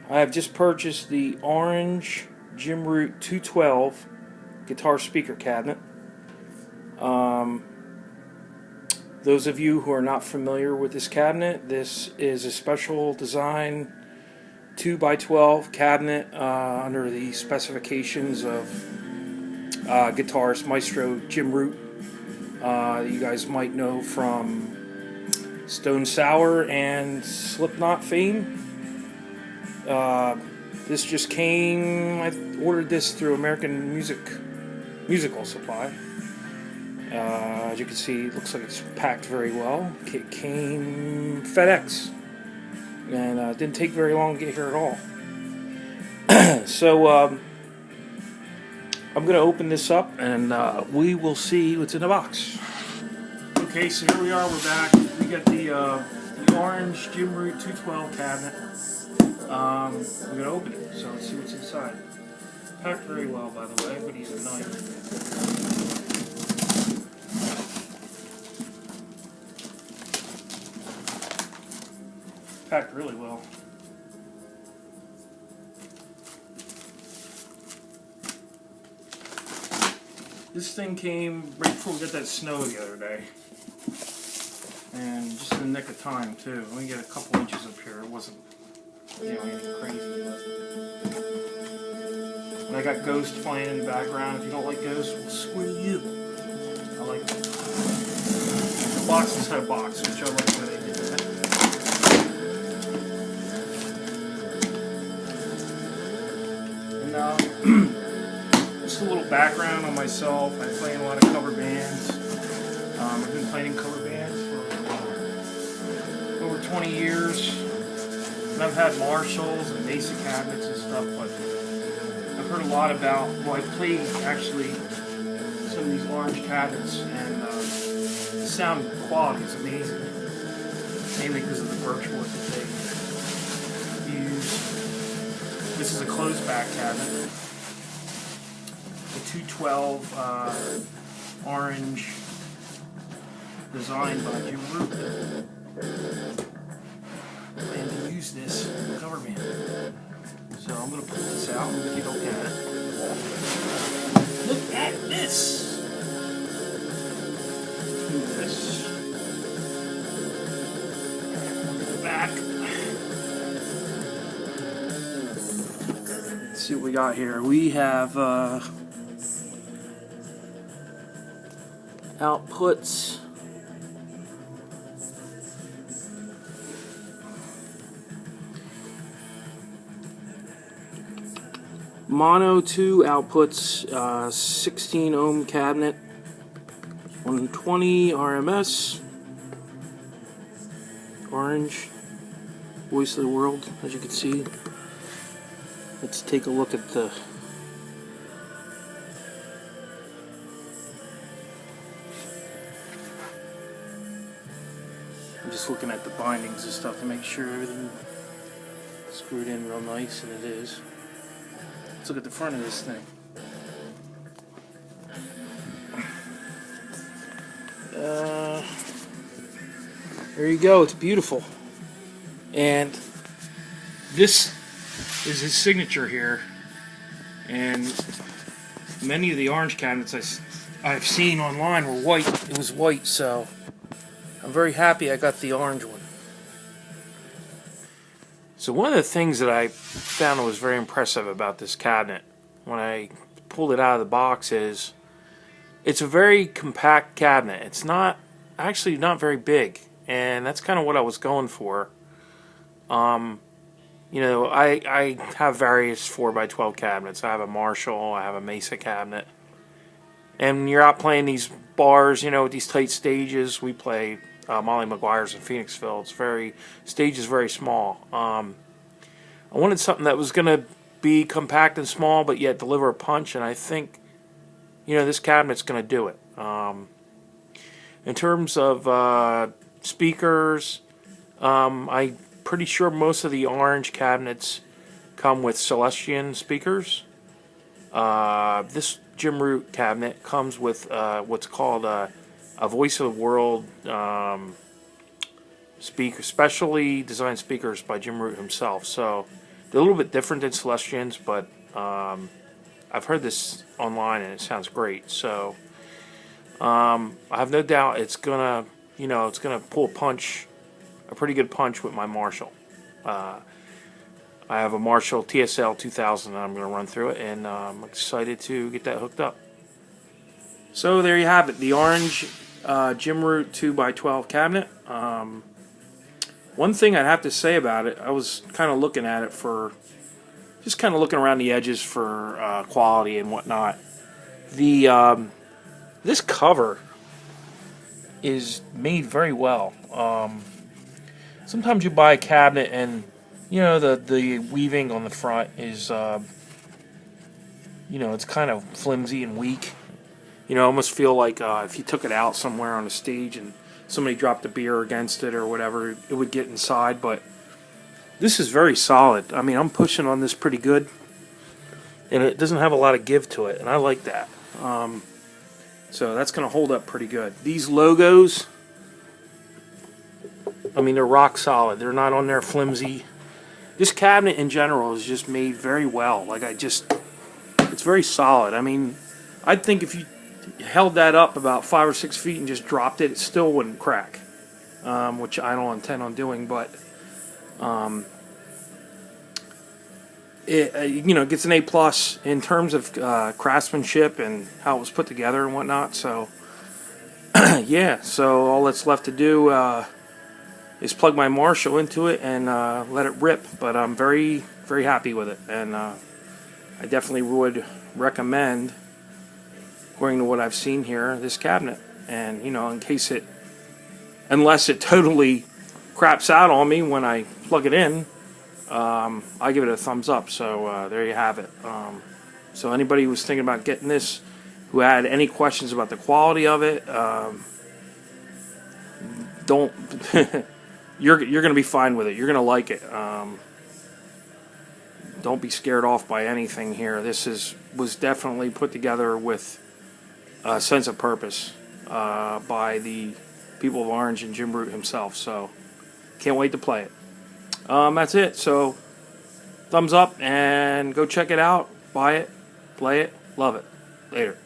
I have just purchased the orange JR212 guitar speaker cabinet. Um, those of you who are not familiar with this cabinet, this is a special design 2x12 cabinet under the specifications of guitarist Maestro Jim Root. You guys might know from Stone Sour and Slipknot fame. This just came. I ordered this through American Musical Supply. As you can see, it looks like it's packed very well. It came FedEx, and it didn't take very long to get here at all. So I'm going to open this up, and we will see what's in the box. Okay, so here we are. We're back. We got the orange JR212 cabinet. We're going to open it, so let's see what's inside. Packed very well, by the way. Everybody's a knife. Packed really well. This thing came right before we got that snow the other day. And just in the nick of time, too. We get a couple inches up here. It wasn't, anything crazy. But and I got Ghost playing in the background. If you don't like Ghost, well, screw you. I like it. The box inside a box, which I like where they did that. And just a little background on myself. I play in a lot of cover bands. I've been playing in cover bands for over 20 years. And I've had Marshalls and Mesa cabinets and stuff, but I've heard a lot about, I played actually some of these orange cabinets, and the sound quality is amazing. Mainly because of the birchwood that they use. This is a closed back cabinet. The 212 orange, designed by Jim Root. Plan to use this cover band. So I'm going to pull this out and take a look at it. Look at this! Look at this. Look at the back. Let's see what we got here. We have outputs. Mono 2 outputs, 16 ohm cabinet, 120 RMS, orange, voice of the world, as you can see. Let's take a look at the I'm just looking at the bindings and stuff to make sure everything is screwed in real nice, and it is. Let's look at the front of this thing. There you go. It's beautiful. And this is his signature here. And many of the orange cabinets I've seen online were white. It was white, so I'm very happy I got the orange one. So one of the things that I found was very impressive about this cabinet when I pulled it out of the box is it's a very compact cabinet. It's not very big, and that's kind of what I was going for. I have various 4x12 cabinets. I have a Marshall, I have a Mesa cabinet. And when you're out playing these bars, with these tight stages, we play Molly Maguire's in Phoenixville. Stage is very small. I wanted something that was going to be compact and small, but yet deliver a punch, and I think, this cabinet's going to do it. In terms of speakers, I'm pretty sure most of the orange cabinets come with Celestion speakers. This Jim Root cabinet comes with what's called a voice of the world speaker, specially designed speakers by Jim Root himself. So They're a little bit different than Celestians, but I've heard this online and it sounds great. So I have no doubt it's gonna, it's gonna pull a pretty good punch with my Marshall. I have a Marshall TSL 2000 and I'm going to run through it, and I'm excited to get that hooked up. So there you have it, the orange Jim Root 2x12 cabinet. One thing I'd have to say about it, I was kind of looking at it just kind of looking around the edges for quality and whatnot. This cover is made very well. Sometimes you buy a cabinet and the weaving on the front is it's kind of flimsy and weak. I almost feel like if you took it out somewhere on a stage and somebody dropped a beer against it or whatever, it would get inside. But this is very solid. I mean, I'm pushing on this pretty good, and it doesn't have a lot of give to it, and I like that. So that's going to hold up pretty good. These logos, I mean, they're rock solid. They're not on there flimsy. This cabinet in general is just made very well. It's very solid. I mean, I think if you held that up about 5 or 6 feet and just dropped it, it still wouldn't crack, which I don't intend on doing. But it gets an A+ in terms of craftsmanship and how it was put together and whatnot. So yeah, so all that's left to do is plug my Marshall into it and let it rip. But I'm very, very happy with it, and I definitely would recommend, according to what I've seen here, this cabinet. And in case unless it totally craps out on me when I plug it in, I give it a thumbs up. So there you have it. So anybody who was thinking about getting this, who had any questions about the quality of it, don't. You're going to be fine with it. You're going to like it. Don't be scared off by anything here. This was definitely put together with a sense of purpose by the people of Orange and Jim Root himself. So can't wait to play it. That's it. So thumbs up and go check it out. Buy it, play it, love it. Later.